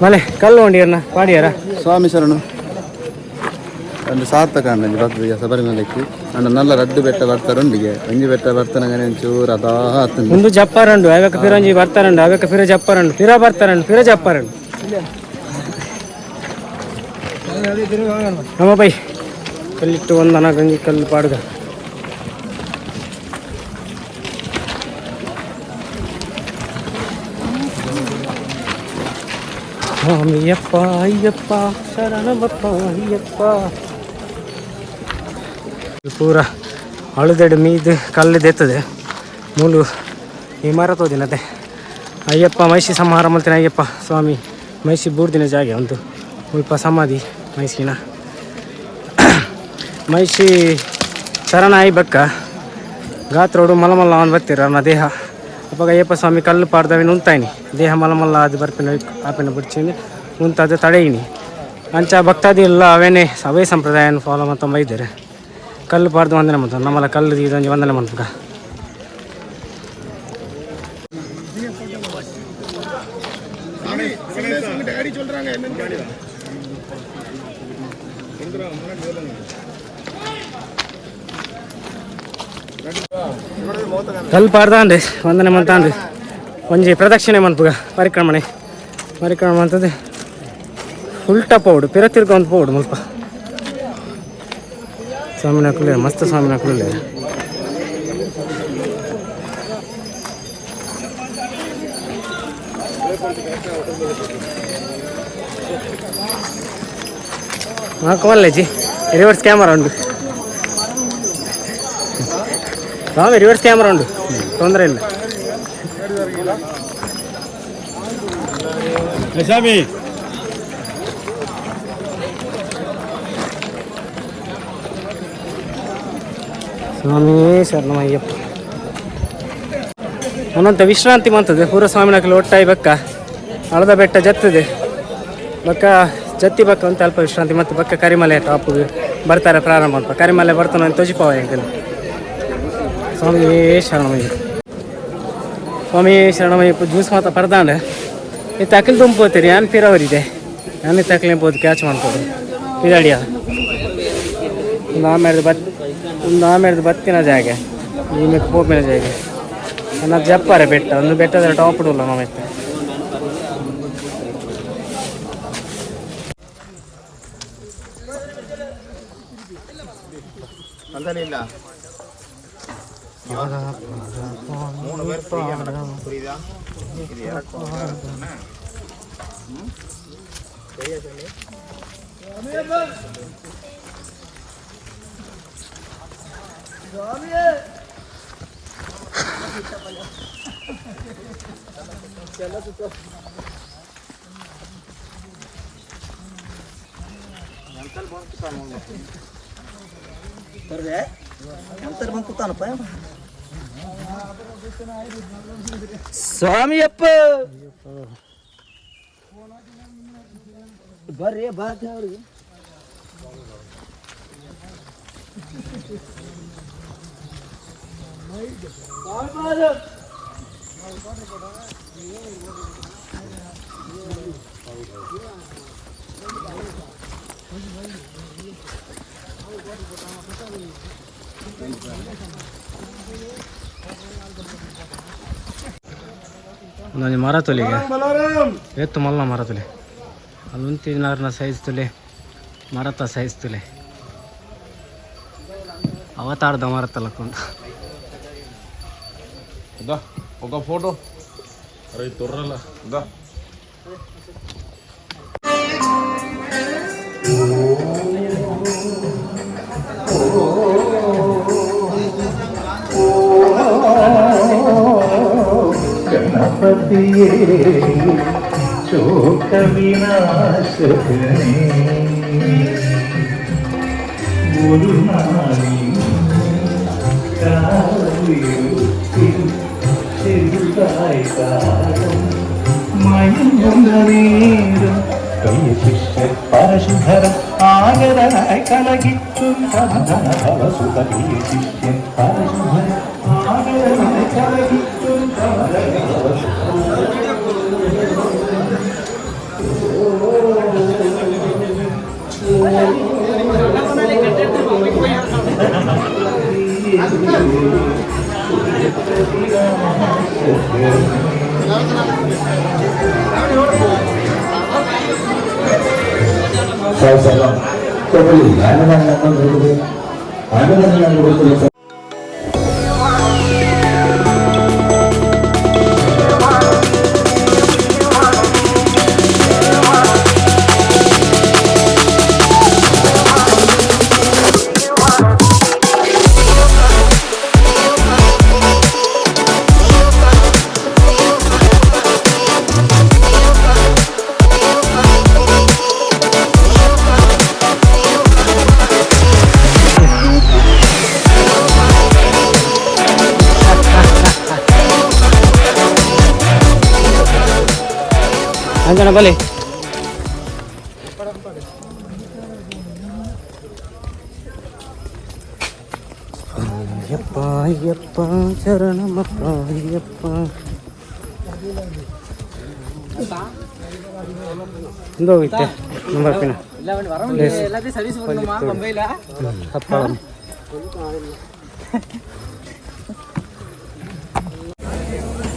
ಮನೆ ಕಲ್ಲು ಹೊಂಡಿಯರ್ನ ಪಾಡಿಯಾರ ಸ್ವಾಮಿ ಶರಣು ಒಂದು ಸಾರ್ಥಕ ಅಂದಂಗೆ ಭಕ್ತರಿಗೆ ಶಬರಿಮಲೆಗೆ ಅಂಡ ನಲ್ಲ ರಡ್ಡು ಬೆಟ್ಟ ಬರ್ತಾರೊಂದಿಗೆ ಒಂಜಿ ಬೆಟ್ಟ ಬರ್ತಾನಗಾನೆ ಒಂಚೂರು ಅದಾ ಆತಂದು ಮುಂದು ಜಪ್ಪಾರಂಡು ಅವಕ್ಕೆ ಫಿರಂಜಿ ಬರ್ತಾರಂಡು ಅವಕ್ಕೆ ಫಿರ ಜಪ್ಪಾರಂಡು ಫಿರ ಬರ್ತಾರಂಡು ಫಿರ ಜಪ್ಪಾರಂಡು ನಮ್ಮ ಬೈ ಕಲ್ಲಿಟ್ಟು ಒಂದು ಅನ ಗಂಜಿ ಕಲ್ಲು ಪಾಡುಗ ಸ್ವಾಮಿಯಪ್ಪ ಅಯ್ಯಪ್ಪ ಶರಣಬಪ್ಪ ಅಯ್ಯಪ್ಪ. ಪೂರ ಅಳುದೆಡು ಮೀದು ಕಲ್ಲುದೆತ್ತದೆ ಮೂಲು ಇಮಾರತೋದಿನತೆ ಅಯ್ಯಪ್ಪ ಮೈಷಿ ಸಂಹಾರ ಮಲ್ತಿನ ಅಯ್ಯಪ್ಪ ಸ್ವಾಮಿ ಮೈಷಿ ಬೂರ್ದಿನ ಜಾಗ ಒಂದು ಸ್ವಲ್ಪ ಸಮಾಧಿ ಮೈಸಿನ ಮೈಷಿ ಶರಣ ಆಯ್ಬಕ್ಕ ಗಾತ್ರೋಡು ಮಲಮಲ್ಲ ಅವನು ಬರ್ತೀರ ನನ್ನ ದೇಹ ಅಪ್ಪಾಗ ಅಯ್ಯಪ್ಪ ಸ್ವಾಮಿ ಕಲ್ಲು ಪಾಡ್ದವೆ ಉಂತಾಯಿನಿ ದೇಹ ಮಲಮಲ್ಲ ಅದು ಬರ್ಪಿನ ಆಪಿನ ಬಿಡ್ತೀನಿ ಉಂತಾದ ತಡೆಯಿನಿ ಅಂಚ ಭಕ್ತಾದಿ ಎಲ್ಲ ಅವೇ ಸಂಪ್ರದಾಯನ ಫಾಲೋ ಮಾಡ್ತಾ ಬೈದ್ದಾರೆ. ಕಲ್ಲು ಪಾಡ್ದು ವಂದನೆ ಮಾಡ್ತಾರೆ ನಮ್ಮಲ್ಲ ಕಲ್ಲು ಇದೊಂದು ವಂದನೆ ಮಾಡ್ಬೇಕ. ಸ್ವಲ್ಪ ಅರ್ಧ ಅಂದ್ರಿ ವಂದನೆ ಮಂತ ಅಂದ್ರಿ ಒಂಜಿ ಪ್ರದಕ್ಷಿಣೆ ಮನ್ಪುಗ ಪರಿಕ್ರಮಣೆ ಅಂತದ್ದು ಉಲ್ಟಾ ಪೌಡು ಪಿರ ತಿರ್ಗೊಂದು ಪೌಡು ಮುಲ್ಪ ಸ್ವಾಮಿನ ಕುಲೆ ಮಸ್ತ್ ಸ್ವಾಮಿನ ಕುಲೆ ಹಾಕವಲ್ಲೇಜಿ ರಿವರ್ಸ್ ಕ್ಯಾಮರಾ ಉಂಟು ಸ್ವಾಮಿ ರಿವರ್ಸ್ ಕ್ಯಾಮರಾ ಉಂಟು ತೊಂದರೆ ಇಲ್ಲ ಸ್ವಾಮಿ ಸ್ವಾಮಿ ಶರಣಮಯ್ಯಪ್ಪ ಒಂದೊಂದು ವಿಶ್ರಾಂತಿ ಮಂತದೆ ಪೂರ ಸ್ವಾಮಿನಕಲ್ಲಿ ಒಟ್ಟಾಗಿ ಬಕ್ಕ ಹಳದ ಬೆಟ್ಟ ಜತ್ತದೆ ಬಕ್ಕ ಜತ್ತಿ ಬಕ್ಕ ಅಂತ ಅಲ್ಪ ವಿಶ್ರಾಂತಿ ಮತ್ತು ಬಕ್ಕ ಕರಿಮಲೆ ಟಾಪ್ ಬರ್ತಾರೆ ಪ್ರಾರಂಭ ಅಂತ ಕರಿಮಲೆ ಬರ್ತಾನೆ ತೊಜಿಪಾವ ಹೆಂಗಲ್ಲಿ ಸ್ವಾಮಿ ಶರಣಮಯ್ಯ ಸ್ವಾಮಿ ಶರಣಮಯ್ಯಪ್ಪ ಜ್ಯೂಸ್ ಮಾತ್ರ ಪರ್ದಾಂಡೆ ಈ ತಕಲ್ ತುಂಬೋತೀರಿ ನಾನು ಪಿರವರಿದೆ ನಾನು ತಕಲೇಬೋದು ಕ್ಯಾಚ್ ಮಾಡ್ಬೋದು ಪಿದಾಡಿಯ ಒಂದು ಆಮೇಲೆ ಬತ್ತಿನ ಜಾಗ ಈ ಪೋಪಿನ ಜಾಗ ನನ್ನ ಜಪ್ಪಾರೆ ಬೆಟ್ಟ ಒಂದು ಬೆಟ್ಟದ ಟಾಪ್ ಇಡಲ್ಲ ನಾವೈತೆ ಸ್ವಾಮಿಯಪ್ಪ ಬರ್ರಿ ಬಾರ್ತಿ ಅವ್ರಿಗೆ ಒಂದೊಂದು ಮರ ತೊಲಿಗೆ ಎತ್ತು ಮಲ್ಲ ಮರ ತೊಲೆ ಅಲ್ಲುಂತಿನಾರನ ಸೈಜ್ ತೊಲೆ ಮರತ ಸೈಜ್ ತೊಲೆ ಅವತಾರದ ಮರ ತಲಕೊಂಡು ఒక ఫోటో అరే తొర్రల దా గణపతియే శోక వినాశకనే గురునాని മയങ്ങുന്നേരം കയ്യ ശിഷ്യ പരശുധര ആഗതനായി കലകിച്ചു സുത കയ്യ ശിഷ്യ പരശുധര ആഗതനായി കലകിച്ചു Salah, kau beli, mana yang dulu, ada yang dulu. ಅಂಜನ ಬಲೆ ಅಯ್ಯಪ್ಪ ಅಯ್ಯಪ್ಪ ಶರಣಮಪ್ಪ ಅಯ್ಯಪ್ಪ ಹೋಗಿತ್ತೆ ನಂಬರ್ ಪಿನ ಹಪ್ಪಳ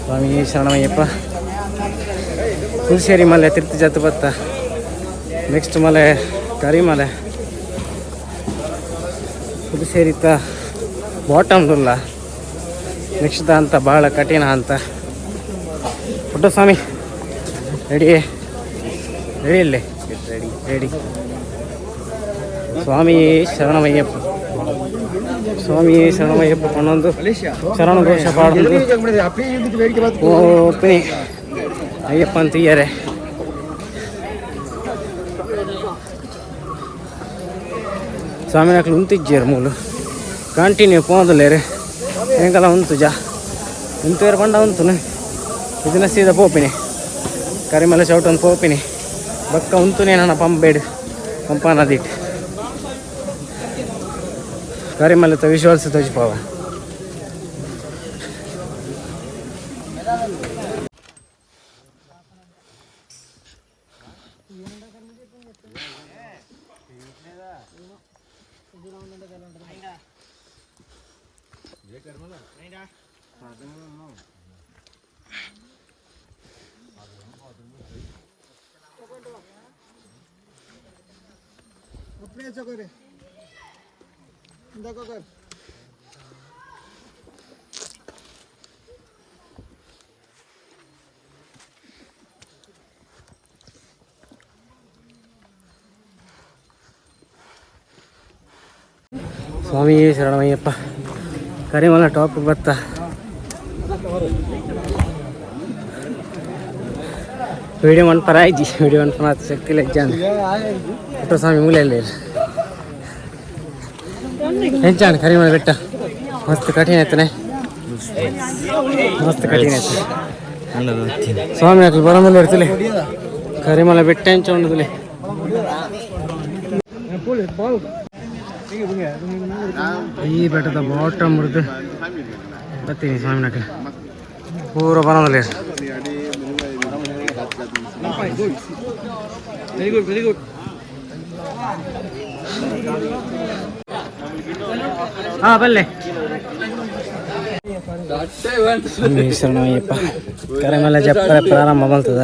ಸ್ವಾಮಿ ಶರಣಮಯ್ಯಪ್ಪ ಹುಲ್ಸೇರಿ ಮಲೆ ತಿರ್ತಿ ಜತ್ತು ಬತ್ತ ನೆಕ್ಸ್ಟ್ ಮಲೆ ಕರಿಮಲೆ ಹುಲ್ಸೇರಿತ ಬಾಟಮ್ದುಲ್ಲ ನೆಕ್ಸ್ಟ್ ಅಂತ ಭಾಳ ಕಠಿಣ ಅಂತ ಫೋಟೋ ಸ್ವಾಮಿ ರೆಡಿ ರೆಡಿ ಇಲ್ಲೇ ರೆಡಿ ರೆಡಿ ಸ್ವಾಮಿ ಶರಣಮಯ್ಯಪ್ಪ ಸ್ವಾಮಿ ಶರಣಮಯ್ಯಪ್ಪ ಪನ್ನೊಂದು ಶರಣ ಘೋಷ ಪಾಡೋದು ಓಪನಿ ಅಯ್ಯಪ್ಪ ಅಂತ ಇಯ್ಯಾರೆ ಸ್ವಾಮಿ ನಾಕ್ಲು ಉಂತಿಜ್ಜೇರು ಮೂಲು ಕಂಟಿನ್ಯೂ ಪೋದಲ್ಲೇರೆ ಹೆಂಗಲ್ಲ ಉಂತು ಜಾ ಉಂತೇರು ಬಂಡ ಉಂತು ಇದನ್ನ ಸೀದಾ ಪೋಪಿನಿ ಕರಿಮಲೆ ಚೌಟೊಂದು ಪೋಪಿನಿ ಬಕ್ಕ ಉಂತುನೇ ನನ್ನ ಪಂಬೇಡು ಪಂಪ ನದಿಟ್ಟು ಕರಿಮಲೆ ತ ವಿಶ್ವಾಸ ತೋಜಿಪಾವ ಸ್ವಾಮಿ ಶರಣಮಯ್ಯಪ್ಪ ಕರಿಮಲ ಟಾಪ್ ಬತ್ತ ವಿಡಿಯೋ ಮನ್ಪರ ಆಯ್ತು ವಿಡಿಯೋ ಮನ್ಪರ ಶಕ್ತಿ ಲೆಜ್ಜಾನ್ ಪುಟ್ಟ ಸ್ವಾಮಿ ಮೂಲೆಯಲ್ಲಿ ಹೆಂಚಾನ್ ಕರಿಮಲ ಬೆಟ್ಟ ಮಸ್ತ್ ಕಠಿಣ ಆಯ್ತಾನೆ ಮಸ್ತ್ ಕಠಿಣ ಆಯ್ತು ಸ್ವಾಮಿ ಹಾಕಿ ಬರೋದಿಲ್ಲ ಇರ್ತಲೆ ಕರಿಮಲ ಬೆಟ್ಟ ಹೆಂಚ ಉಂಡದಲ್ಲಿ ಈ ಬೆಟ್ಟದ ಬಾಟಮ್ ಮುರಿದು ಬರ್ತೀನಿ ಸ್ವಾಮಿನಾಕ ಪೂರ ಬರೋದಿಲ್ಲ ವೆರಿ ಗುಡ್ ವೆರಿ ಗುಡ್ ಹಾಂ ಬಲ್ಲೆ ಶರಣಯ್ಯಪ್ಪ ಕರಿಮಲೆ ಜಪ್ಪ ಪ್ರಾರಂಭ ಬಂತದ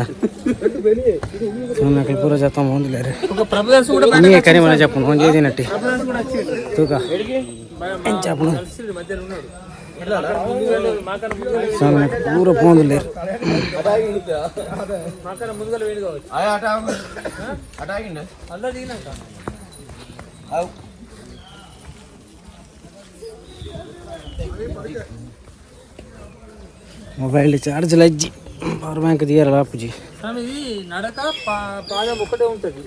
ಸುಮ್ಮನೆ ಪೂರ ಜಪ ಹೊಂದಿಲ್ಲ ರೀ ನೀ ಕರಿಮಲೆ ಜಪ್ಪನು ಒಂದು ಏದಿ ನಟ್ಟಿ ತೂಕ ಎಂಚಾಪನು ಸುಮ್ಮನೆ ಪೂರ ಹೊಂದಿಲ್ಲ మొబైల్ చార్జ్ లజ్జి పవర్ బ్యాంక్ తీయాలి అప్పుజీ నడక పాదం ఒకటే ఉంటుంది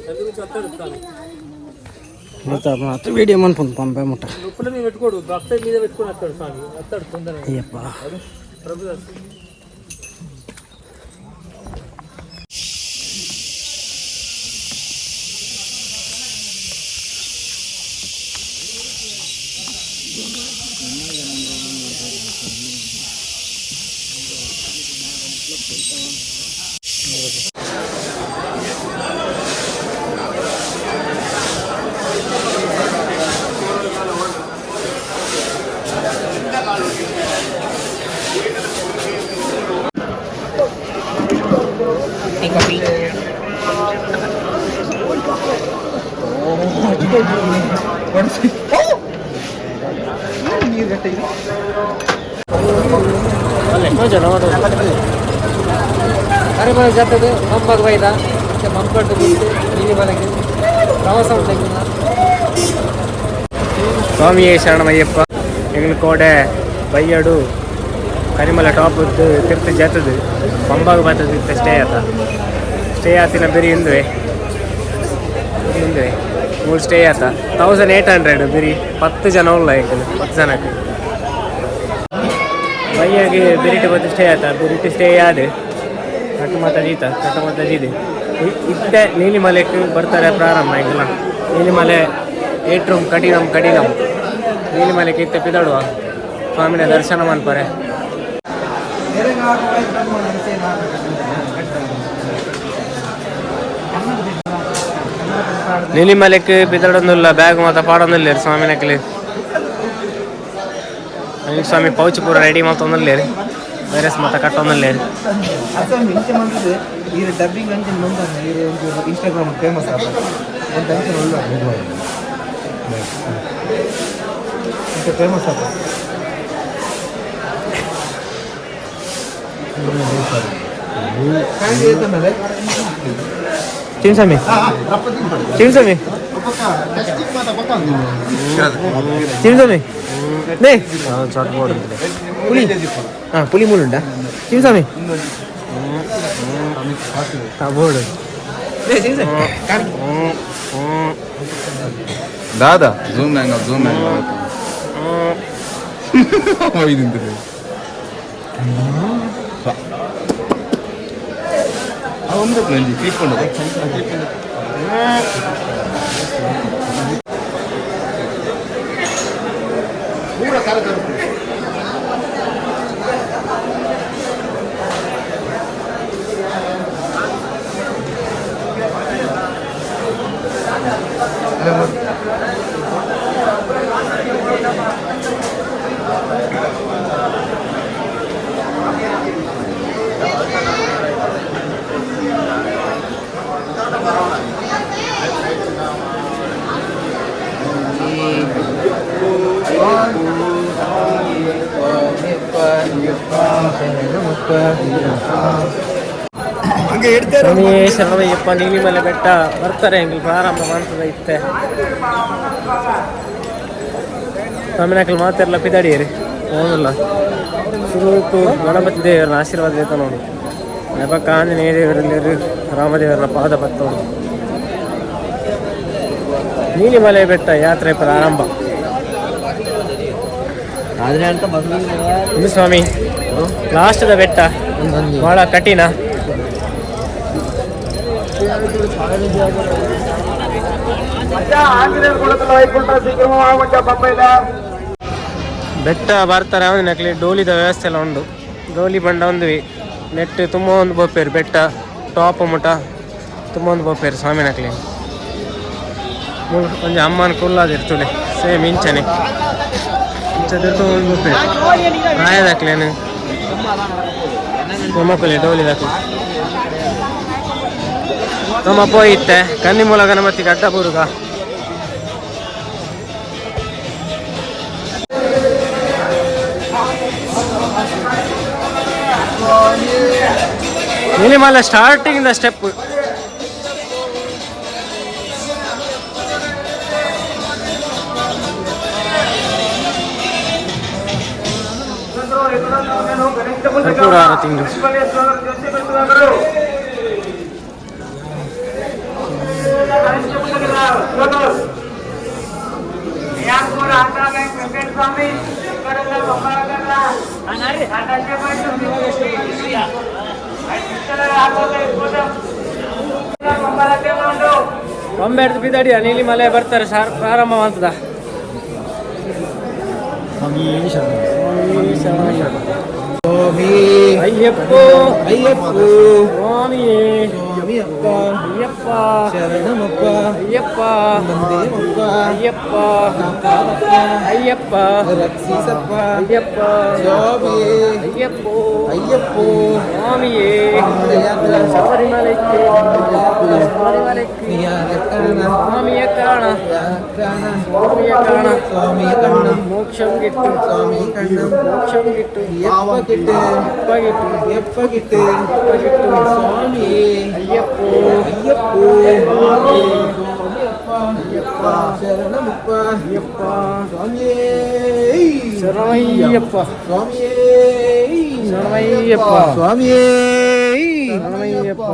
మొత్తం వీడియో అనుకుంది పంపే ముట్ట నొప్పుల మీద పెట్టుకోడు భక్త మీద పెట్టుకుని వస్తాడు స్వామి వస్తాడు తొందరగా అయ్యప్ప ప్రభు ಕರಿಮಲೆ ಜತ್ತದು ಮಂಬಗ್ ಬೈದ ಮಂಪಟ್ಟು ಬಿಟ್ಟು ಇಲ್ಲಿ ಮನೆಗೆ ಪ್ರವಾಸ ಉಂಟಾಗಿ ಸ್ವಾಮಿಯೇ ಶರಣಮಯ್ಯಪ್ಪ ಹೆಗ್ಲಕೋಟೆ ಬೈಯಡು ಕರಿಮಲೆ ಟಾಪ್ ತಿರ್ತಿ ಜತ್ತದು ಪಂಬಾಗ ಬರ್ತದೆ ಸ್ಟೇ ಆತಿನ ಬಿರಿ ಹಿಂದೆ ಮೂರು ಸ್ಟೇ ಆತ 1800 ಬಿರಿ 10 ಜನ ಉಳ್ಳ ಹೆಗ್ಲು 10 ಜನಕ್ಕೆ ಬೈಯಾಗಿ ಬಿರಿಟಿ ಬತ್ತು ಸ್ಟೇ ಆತ ಬಿರಿಟಿ ಸ್ಟೇ ಆದ ಕಟ್ಟಮತ್ತ ಜೀದೆ ಇತ್ತೆ ನೀಲಿಮಲೆಗೆ ಬರ್ತಾರೆ ಪ್ರಾರಂಭ ಹೆಗ್ಲ ನೀಲಿಮಲೆ ಏಟ್ರೂಮ್ ಕಠಿಣಂ ನೀಲಿಮಲೆಗೆ ಇತ್ತೆ ಪಿದಾಡುವ ಸ್ವಾಮಿನ ದರ್ಶನ ಮನ್ಪರೆ ನೀಲಿಮಲೆಕ್ ಬಿದಡೊಂದುಲ್ಲ ಬ್ಯಾಗ್ ಮಾತ ಪಾಡೊಂದುಲ್ಲೇರು ಸ್ವಾಮಿನಕಲಿ ಸ್ವಾಮಿ ಪೌಚ್ ಪೂರ ರೆಡಿ ಮಾಡ್ತೊಂದುಲ್ಲೇರು ವೈರಸ್ ಮಾತ ಕಟ್ಟೊಂದುಲ್ಲೇರು ಡಬ್ಬಿಂಗ್ ಇನ್ಸ್ಟಾಗ್ರಾಮ್ ಫೇಮಸ್ ಫೇಮಸ್ ಆಗ ಚಿಮ್ಸ್ವಾಮಿ ಚಿಮ್ಸ್ವಾಮಿ ಚಿಮ್ಸ್ವಾಮಿ ನೇ ಪುಲಿ ಹಾಂ ಪುಲಿ ಮೂಳುಂಟಾ ಚಿಮ್ಸ್ವಾಮಿ ಬೋರ್ಡು ದಾದಾ ಜೂಮ್ ಜೂಮ್ ಒಂದು ಕ್ಲಿಕ್ಕೊಂಡು ಶರಣಯ್ಯಪ್ಪ ನೀಲಿಮಲೆ ಬೆಟ್ಟ ಬರ್ತಾರೆ ಹೆಂಗೆ ಪ್ರಾರಂಭ ಮಾಡ್ತದ ಇತ್ತೆ ಸ್ವಾಮಿನಕಲ್ ಮಾತೆಲ್ಲ ಪಿದಾಡಿಯರಿ ಹೋಗಲ್ಲ ಶುರುಕು ಗಣಪತಿ ದೇವರ ಆಶೀರ್ವಾದ ಐತ ನೋಡಿ ನೆಪಕ್ಕ ಆಂಜನೇಯ ದೇವರಲ್ಲಿ ರಾಮದೇವರ ಪಾದ ಬತ್ತೋಡು ನೀಲಿಮಲೆ ಬೆಟ್ಟ ಯಾತ್ರೆ ಪ್ರಾರಂಭ ಇದು ಸ್ವಾಮಿ ಲಾಸ್ಟದ ಬೆಟ್ಟ ಬಹಳ ಕಠಿಣ ಬೆಟ್ಟ ಬರ್ತಾರೆ ಅವನಕ್ಲಿ ಡೋಲಿದ ವ್ಯವಸ್ಥೆ ಎಲ್ಲ ಉಂಟು ಡೋಲಿ ಬಂಡ ಒಂದ್ವಿ ನೆಟ್ ತುಂಬ ಒಂದು ಬೋಪೇರು ಬೆಟ್ಟ ಟಾಪ್ ಮುಟ ತುಂಬ ಒಂದು ಬೋಪೇರು ಸ್ವಾಮಿನಕ್ಲಿ ಒಂಜಿ ಅಮ್ಮನ ಕುಲ್ಲಾದಿರ್ತುಲೆ ಸೇಮ್ ಇಂಚನೆ ಇಂಚದಿರ್ತು ಒಂದು ಬೋಪೇರು ರಾಯದಾಕ್ಲೇನು ನಮ್ಮಕ್ಕಲಿ ಡೋಲಿದಾಕ್ಲಿ ನಮ್ಮ ಪೋಯಿತ್ತೆ ಕನ್ನಿಮೂಲ ಗಣಪತಿ ಗಡ್ಡ ಬುರುಗ ನೀಲಿಮಲೆ ಸ್ಟಾರ್ಟಿಂಗ್ ಇಂದ ಸ್ಟೆಪ್ ತಿಂಗಳು ಒಂಬೆಡ್ದು ಬಿದ್ದಾಡಿಯ ನೀಲಿಮಲೆ ಬರ್ತಾರೆ ಪ್ರಾರಂಭ ಮಾಡ್ತದ ಅಯ್ಯಪ್ಪೋ ಅಯ್ಯಪ್ಪೋ ಸ್ವಾಮಿಯೇ ಅಯ್ಯಪ್ಪ ಅಯ್ಯಪ್ಪ ಶರಣಮಪ್ಪ ಅಯ್ಯಪ್ಪ ನಂದೇಮಪ್ಪ ಅಯ್ಯಪ್ಪ ಅಯ್ಯಪ್ಪ ರಕ್ಷಿಸಪ್ಪ ಅಯ್ಯಪ್ಪ ಸ್ವಾಮಿಯೇ ಅಯ್ಯಪ್ಪೋ ಅಯ್ಯಪ್ಪೋ ಸ್ವಾಮಿಯೇ ಶಬರಿಮಲೆಕ್ಕೆ ಸ್ವಾಮಿಯ ಕಾರಣ ಸ್ವಾಮಿಯ ಕಾರಣ ಸ್ವಾಮಿಯ ಕಾರಣ ಮೋಕ್ಷಂ ಗಿಟ್ಟು ಸ್ವಾಮಿ ಕಣ್ಣ ಮೋಕ್ಷಂ ಗಿಟ್ಟು ಎಪ್ಪ ಗಿಟ್ಟು ಎಪ್ಪ ಗಿಟ್ಟು ಎಪ್ಪ ಗಿಟ್ಟು ಎಪ್ಪ ಗಿಟ್ಟು ಸ್ವಾಮಿಯೇ ಅಯ್ಯಪ್ಪೋ ಅಯ್ಯಪ್ಪೋ ಅಯ್ಯಪ್ಪ ಶರಣಮಪ್ಪ ಅಯ್ಯಪ್ಪ ಸ್ವಾಮಿಯೇ ಶರಣಯ್ಯಪ್ಪ ಸ್ವಾಮಿಯೇ ಶರಣಯ್ಯಪ್ಪ ಸ್ವಾಮಿಯೇ ಶರಣಯ್ಯಪ್ಪ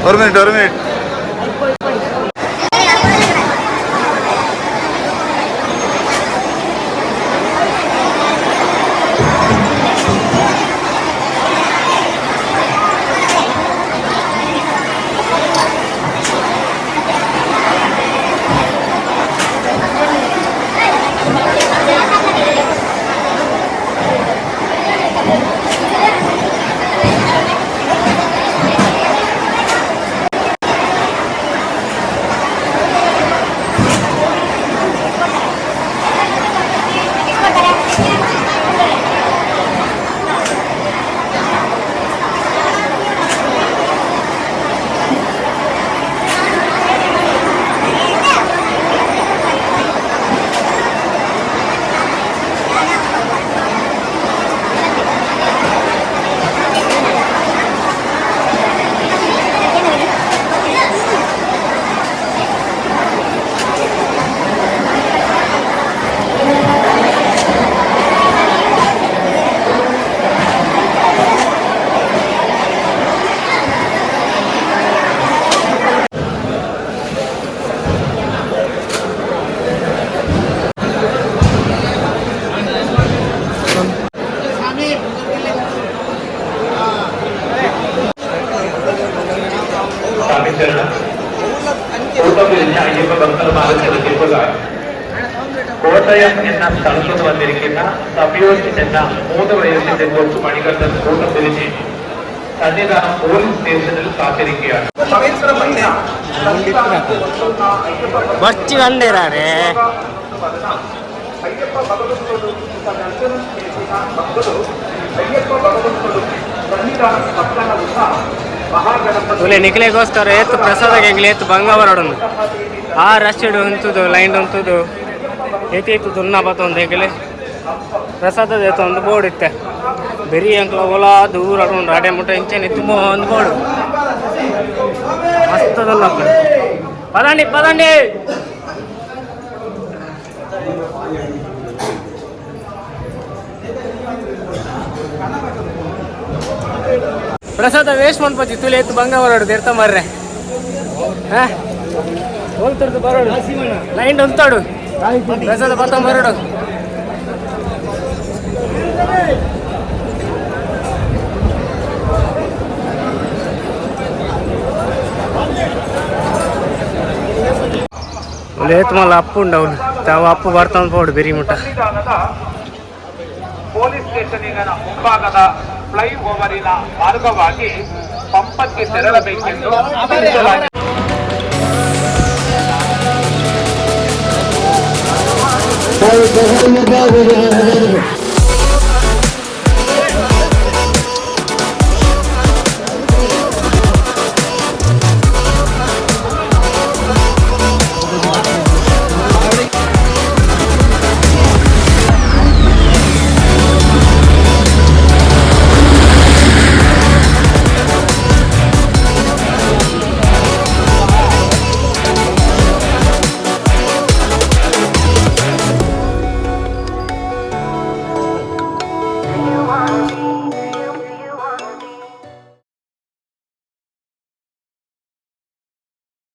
ஒரு மினிட் കോട്ടയം എന്ന സ്ഥലത്തു നിന്ന് വന്നിരിക്കുന്ന സബിയോസ് എന്ന 3 വയസ്സിന്റെ കൊച്ചു മണികണ്ഠൻ കൂട്ടം തിരിഞ്ഞ് സന്നിധാനം പോലീസ് സ്റ്റേഷനിൽ കാത്തിരിക്കുകയാണ്. ಬರ್ಚಿ ಕಂಡಿರಾರೆ ಅಯ್ಯಪ್ಪ ಭಗವಂತರು ದರ್ಶನ చేసిన భక్తులు ಅಯ್ಯಪ್ಪ ಭಗವಂತರು ಸನ್ನಿಧಾನ ಪಟ್ಟಣ ಉತ್ಸವ ಒಳ್ಳೆ ನಿಖಿಲೆಗೋಸ್ಕರ ಎತ್ತು ಪ್ರಸಾದಕ್ಕೆ ಎತ್ತು ಬಂಗಾವರಡು ಆ ರಸ್ಟೆಡ್ ಹೊಂತದು ಲೈನ್ ಹೊಂತದು ಏತಿ ದುನ್ನ ಬತ್ತ ಒಂದು ಹೆಗಲೆ ಪ್ರಸಾದದ ಎತ್ತು ಒಂದು ಬೋರ್ಡ್ ಇತ್ತೆ ಬೆರಿ ಅಂಕಲ ಓಲಾ ದೂರ ಒಂದು ರಾಟೆ ಮುಟ್ಟ ಇಂಚೆ ತುಂಬ ಒಂದು ಬೋರ್ಡು ಮಸ್ತದಲ್ಲ ಪದಂಡಿ ಪದಂಡಿ ಪ್ರಸಾದ ವೇಸ್ಟ್ ಮಾಡ್ಪಚ್ಚಿ ತುಲೆ ಎತ್ತು ಬಂಗ ಬರೋಡು ದೇರ್ತ ಮಾರ್ರೆ ಹೋಗ್ತಿರ್ತು ಬರೋಡು ಲೈನ್ ಹೊಂತಾಡು ಪ್ರಸಾದ ಬತ್ತ ಬರೋಡು ಲೇತ್ ಮಲ್ಲ ಅಪ್ಪು ಉಂಡವನು ತಾವು ಅಪ್ಪು ಬರ್ತಾವ ಪೋಡು ಬೆರಿ ಮುಟ್ಟ ಪೊಲೀಸ್ ಸ್ಟೇಷನಿನ ಮುಂಭಾಗದ ಫ್ಲೈ ಓವರಿನ ಮಾರ್ಗವಾಗಿ ಪಂಪಕ್ಕೆ ತೆರಳಬೇಕೆಂದು ತಿಳಿಸಲಾಗಿದೆ.